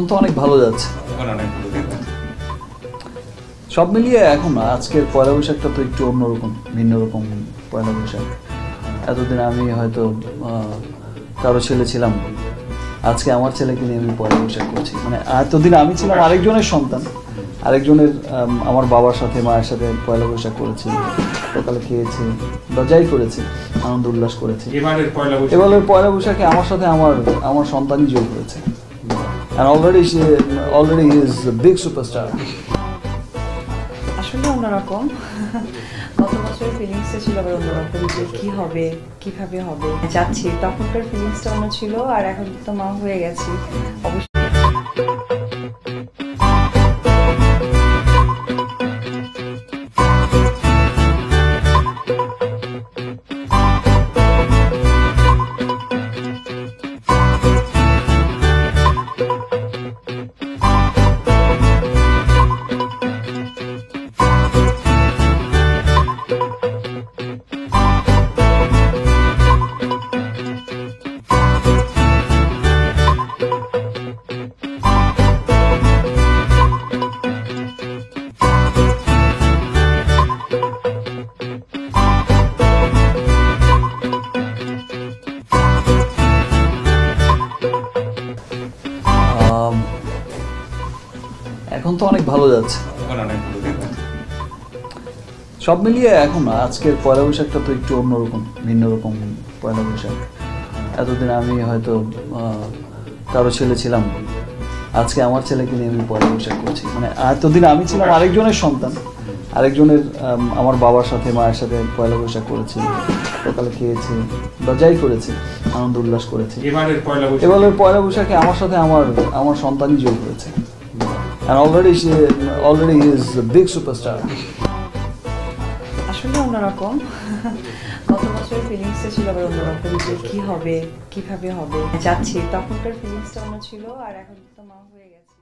তো অনেক ভালো যাচ্ছে। সব মিলিয়ে এখন আজকের পয়লা বৈশাখটা তো একটু অন্যরকম, ভিন্ন রকম পয়লা বৈশাখ। এতদিন আমি হয়তো কারো ছেলে ছিলাম, আজকে আমার ছেলেকে নিয়ে আমি পয়লা বৈশাখ করছি। মানে এতদিন আমি ছিলাম আরেকজনের সন্তান, আরেকজনের আমার বাবার সাথে মায়ের সাথে পয়লা বৈশাখ করেছি, সকালে খেয়েছি বা যাই করেছি, আনন্দ উল্লাস করেছি। এবারের পয়লা বৈশাখে আমার সাথে আমার সন্তানই যোগ হয়েছে। And already he is a big superstar. আসলে অন্যরকম। গত বছরের ফিলিংসটা ছিল আবার অন্যরকম, যে কি হবে, কিভাবে হবে যাচ্ছি, তখনকার ফিলিংসটা অন্য ছিল, আর এখন তো মা হয়ে গেছি অবশ্যই। এখন তো অনেক ভালো যাচ্ছে। সব মিলিয়ে এখন আজকের পয়লা বৈশাখটা তো একটু অন্যরকম, ভিন্ন রকম পয়লা বৈশাখ। এতদিন আমি হয়তো কারো ছেলে ছিলাম, আজকে আমার ছেলেকে নিয়ে আমি পয়লা বৈশাখ করছি। মানে এতদিন আমি ছিলাম আরেকজনের সন্তান, আরেকজনের আমার বাবার সাথে মায়ের সাথে পয়লা বৈশাখ করেছি, সকালে খেয়েছি বা যাই করেছি, আনন্দ উল্লাস করেছি। এবারের পয়লা বৈশাখে আমার সাথে আমার সন্তানই যোগ হয়েছে। And already he is a big superstar. আসলে অন্যরকম। গত বছরের ফিলিংসটা ছিল আবার অন্যরকম, যে কি হবে, কিভাবে হবে যাচ্ছি, তখনকার ফিলিংসটা অন্য ছিল, আর এখন তো মা হয়ে গেছি।